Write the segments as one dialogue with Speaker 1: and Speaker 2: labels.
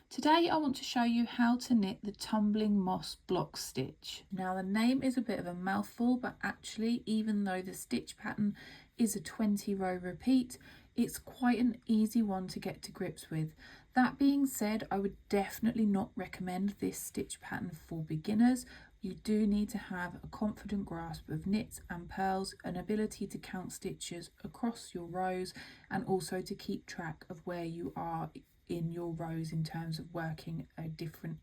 Speaker 1: Today I want to show you how to knit the Tumbling Moss Block Stitch. Now the name is a bit of a mouthful, but actually even though the stitch pattern is a 20 row repeat, it's quite an easy one to get to grips with. That being said, I would definitely not recommend this stitch pattern for beginners. You do need to have a confident grasp of knits and purls, an ability to count stitches across your rows, and also to keep track of where you are in your rows in terms of working a different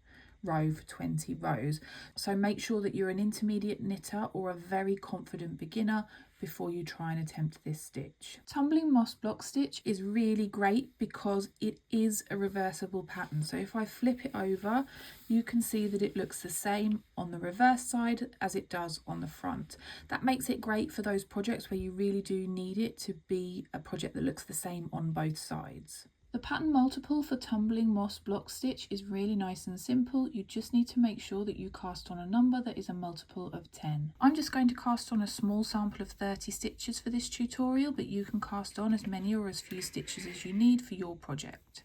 Speaker 1: row for 20 rows. So make sure that you're an intermediate knitter or a very confident beginner before you try and attempt this stitch. Tumbling Moss Block Stitch is really great because it is a reversible pattern. So if I flip it over, you can see that it looks the same on the reverse side as it does on the front. That makes it great for those projects where you really do need it to be a project that looks the same on both sides. The pattern multiple for Tumbling Moss Block Stitch is really nice and simple. You just need to make sure that you cast on a number that is a multiple of 10. I'm just going to cast on a small sample of 30 stitches for this tutorial, but you can cast on as many or as few stitches as you need for your project.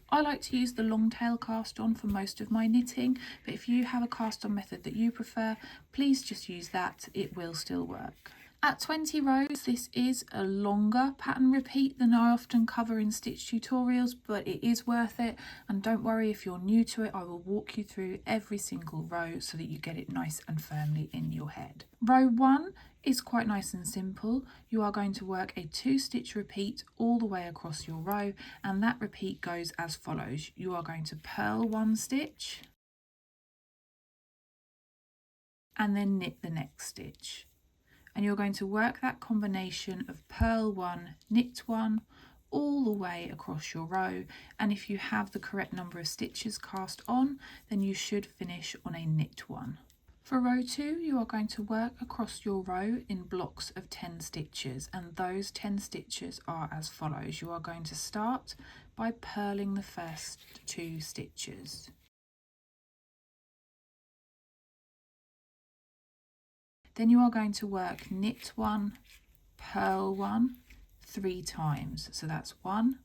Speaker 1: I like to use the long tail cast on for most of my knitting, but if you have a cast on method that you prefer, please just use that, it will still work. At 20 rows, this is a longer pattern repeat than I often cover in stitch tutorials, but it is worth it. And don't worry if you're new to it, I will walk you through every single row so that you get it nice and firmly in your head. Row 1 is quite nice and simple. You are going to work a 2-stitch repeat all the way across your row, and that repeat goes as follows. You are going to purl 1 stitch and then knit the next stitch. And you're going to work that combination of purl 1, knit 1 all the way across your row, and if you have the correct number of stitches cast on, then you should finish on a knit 1. For row 2, you are going to work across your row in blocks of 10 stitches, and those 10 stitches are as follows. You are going to start by purling the first 2 stitches. Then you are going to work knit 1, purl 1 3 times. So that's 1,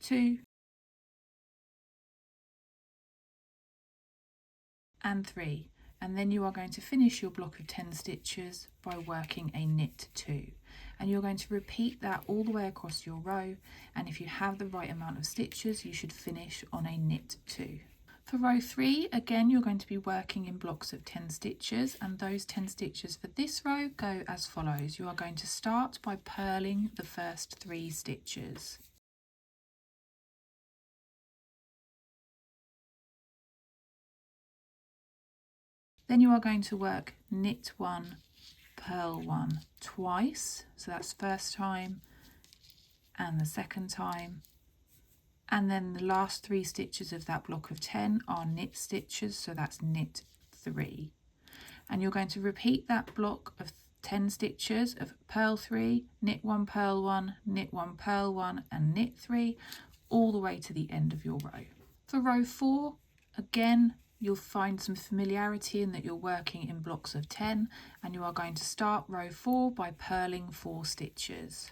Speaker 1: 2, and 3. And then you are going to finish your block of 10 stitches by working a knit 2. And you're going to repeat that all the way across your row. And if you have the right amount of stitches, you should finish on a knit 2. For row 3, again, you're going to be working in blocks of 10 stitches, and those 10 stitches for this row go as follows. You are going to start by purling the first 3 stitches. Then you are going to work knit 1, purl 1 twice, so that's first time and the second time. And then the last 3 stitches of that block of 10 are knit stitches, so that's knit 3. And you're going to repeat that block of 10 stitches of purl 3, knit 1, purl 1, knit 1, purl 1, and knit 3, all the way to the end of your row. For row 4, again, you'll find some familiarity in that you're working in blocks of 10, and you are going to start row 4 by purling 4 stitches.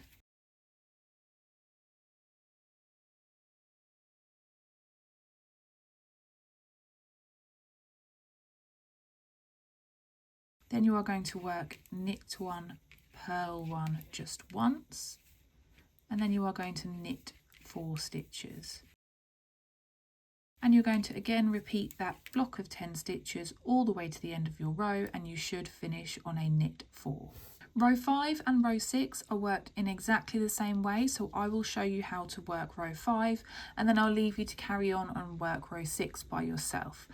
Speaker 1: Then you are going to work knit 1, purl 1 just once, and then you are going to knit 4 stitches. And you're going to again repeat that block of 10 stitches all the way to the end of your row, and you should finish on a knit 4. Row 5 and row 6 are worked in exactly the same way, so I will show you how to work row 5, and then I'll leave you to carry on and work row 6 by yourself.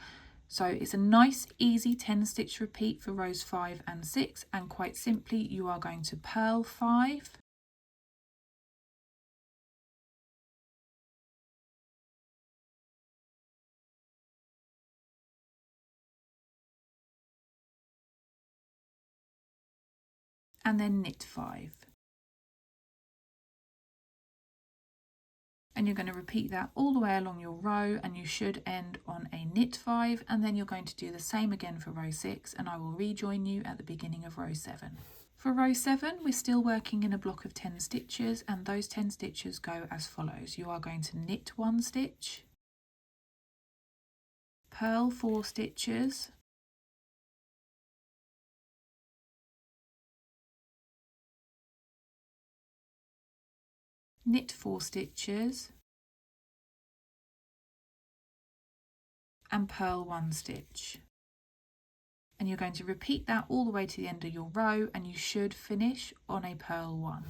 Speaker 1: So it's a nice easy 10 stitch repeat for rows 5 and 6, and quite simply you are going to purl 5, and then knit 5. And you're going to repeat that all the way along your row, and you should end on a knit 5, and then you're going to do the same again for row 6, and I will rejoin you at the beginning of row 7. For row 7, we're still working in a block of 10 stitches, and those 10 stitches go as follows. You are going to knit 1 stitch, purl 4 stitches, knit 4 stitches, and purl 1 stitch. And you're going to repeat that all the way to the end of your row, and you should finish on a purl 1.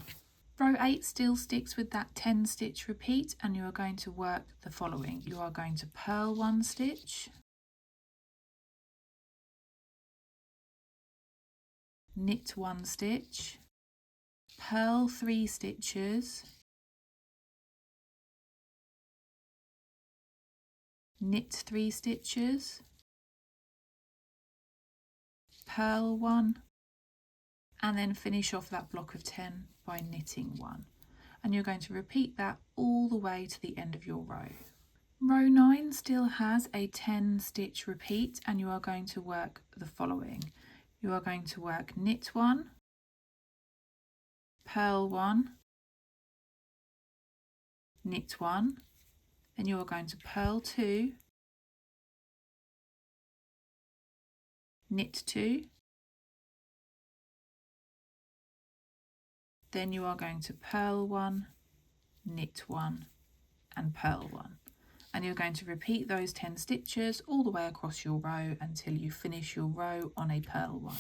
Speaker 1: Row 8 still sticks with that 10 stitch repeat, and you are going to work the following. You are going to purl 1 stitch, knit 1 stitch, purl 3 stitches, knit 3 stitches, purl 1, and then finish off that block of 10 by knitting 1. And you're going to repeat that all the way to the end of your row. Row 9 still has a 10 stitch repeat, and you are going to work the following. You are going to work knit 1, purl 1, knit 1, then you are going to purl 2, knit 2, then you are going to purl 1, knit 1, and purl 1. And you're going to repeat those 10 stitches all the way across your row until you finish your row on a purl 1.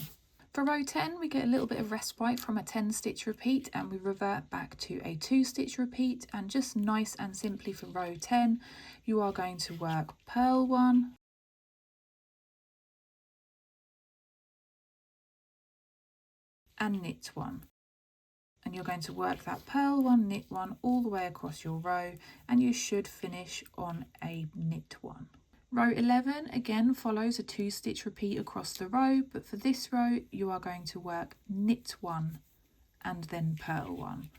Speaker 1: For row 10, we get a little bit of respite from a 10 stitch repeat, and we revert back to a 2 stitch repeat. And just nice and simply for row 10, you are going to work purl 1, and knit 1. And you're going to work that purl 1, knit 1 all the way across your row, and you should finish on a knit 1. Row 11 again follows a 2 stitch repeat across the row, but for this row you are going to work knit 1 and then purl 1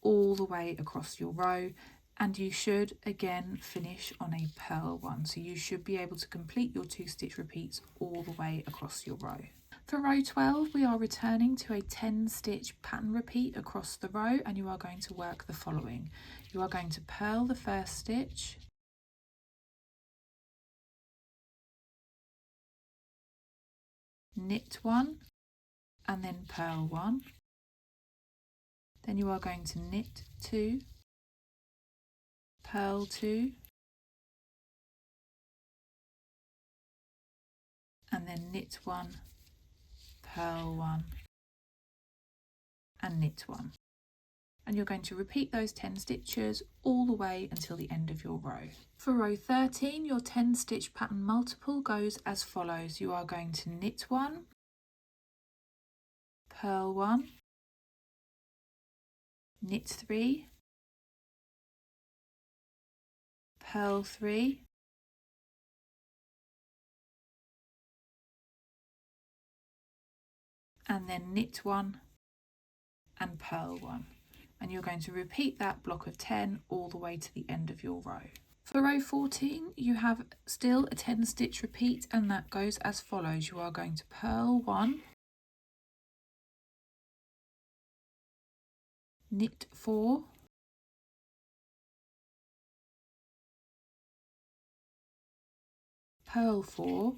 Speaker 1: all the way across your row, and you should again finish on a purl 1. So you should be able to complete your 2 stitch repeats all the way across your row. For row 12, we are returning to a 10 stitch pattern repeat across the row, and you are going to work the following. You are going to purl the first stitch, knit 1, and then purl 1. Then you are going to knit 2, purl 2, and then knit 1, purl 1, and knit 1. And you're going to repeat those 10 stitches all the way until the end of your row. For row 13, your 10 stitch pattern multiple goes as follows. You are going to knit 1, purl 1, knit 3, purl 3, and then knit 1 and purl 1. And you're going to repeat that block of 10 all the way to the end of your row. For row 14, you have still a 10 stitch repeat, and that goes as follows. You are going to purl 1, knit 4, purl 4,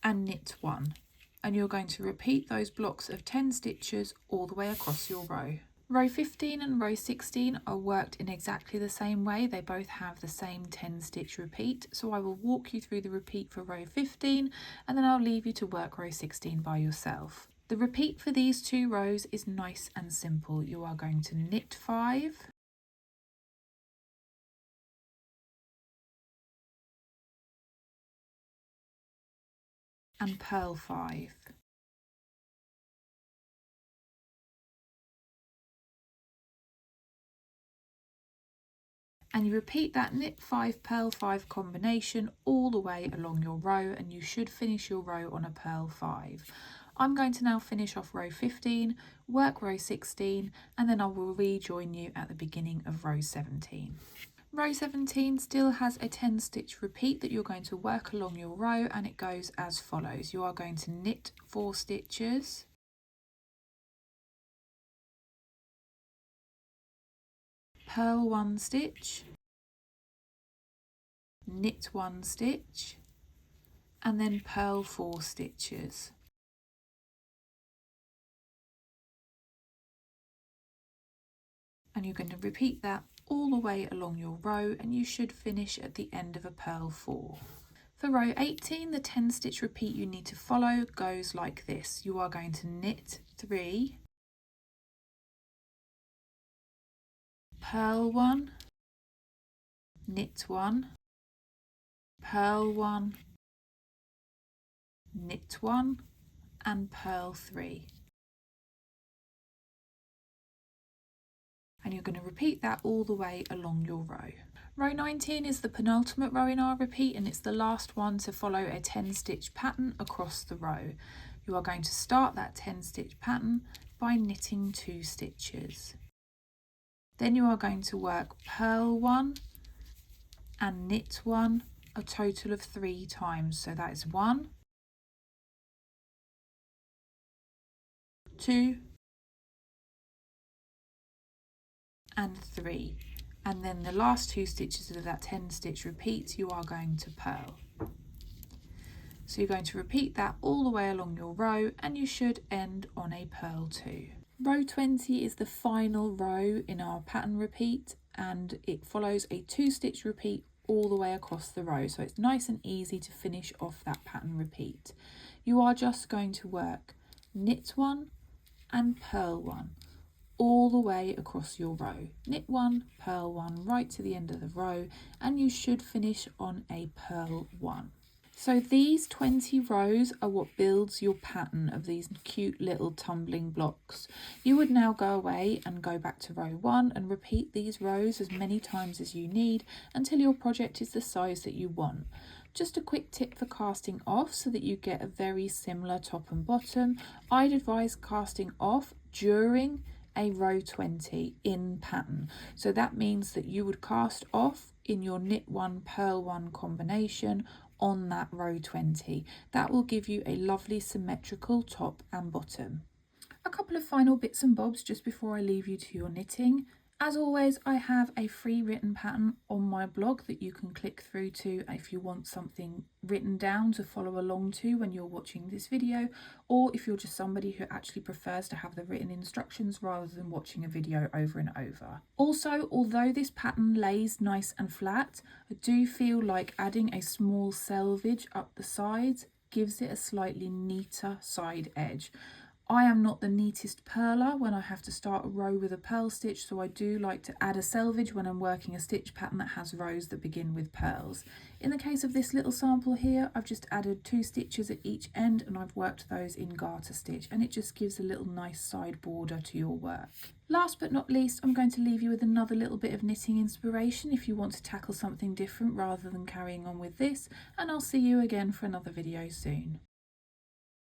Speaker 1: and knit 1. And you're going to repeat those blocks of 10 stitches all the way across your row. Row 15 and row 16 are worked in exactly the same way. They both have the same 10 stitch repeat. So I will walk you through the repeat for row 15, and then I'll leave you to work row 16 by yourself. The repeat for these 2 rows is nice and simple. You are going to knit 5, and purl 5. And you repeat that knit 5, purl 5 combination all the way along your row, and you should finish your row on a purl 5. I'm going to now finish off row 15, work row 16, and then I will rejoin you at the beginning of row 17. Row 17 still has a 10 stitch repeat that you're going to work along your row, and it goes as follows. You are going to knit 4 stitches, purl 1 stitch, knit 1 stitch, and then purl 4 stitches. And you're going to repeat that all the way along your row, and you should finish at the end of a purl 4. For row 18, the 10 stitch repeat you need to follow goes like this. You are going to knit 3, purl 1, knit 1, purl 1, knit 1, and purl 3. And you're going to repeat that all the way along your row. Row 19 is the penultimate row in our repeat, and it's the last one to follow a 10 stitch pattern across the row. You are going to start that 10 stitch pattern by knitting 2 stitches. Then you are going to work purl 1 and knit 1 a total of 3 times. So that is 1, 2, and 3. And then the last 2 stitches of that 10 stitch repeat you are going to purl. So you're going to repeat that all the way along your row, and you should end on a purl 2. Row 20 is the final row in our pattern repeat, and it follows a 2 stitch repeat all the way across the row, so it's nice and easy to finish off that pattern repeat. You are just going to work knit 1 and purl 1 all the way across your row. Knit 1, purl 1 right to the end of the row, and you should finish on a purl 1. So these 20 rows are what builds your pattern of these cute little tumbling blocks. You would now go away and go back to row 1 and repeat these rows as many times as you need until your project is the size that you want. Just a quick tip for casting off so that you get a very similar top and bottom. I'd advise casting off during a row 20 in pattern. So that means that you would cast off in your knit 1 purl 1 combination on that row 20. That will give you a lovely symmetrical top and bottom. A couple of final bits and bobs just before I leave you to your knitting. As always, I have a free written pattern on my blog that you can click through to if you want something written down to follow along to when you're watching this video, or if you're just somebody who actually prefers to have the written instructions rather than watching a video over and over. Also, although this pattern lays nice and flat, I do feel like adding a small selvage up the sides gives it a slightly neater side edge. I am not the neatest purler when I have to start a row with a purl stitch, so I do like to add a selvage when I'm working a stitch pattern that has rows that begin with purls. In the case of this little sample here, I've just added 2 stitches at each end, and I've worked those in garter stitch, and it just gives a little nice side border to your work. Last but not least, I'm going to leave you with another little bit of knitting inspiration if you want to tackle something different rather than carrying on with this, and I'll see you again for another video soon.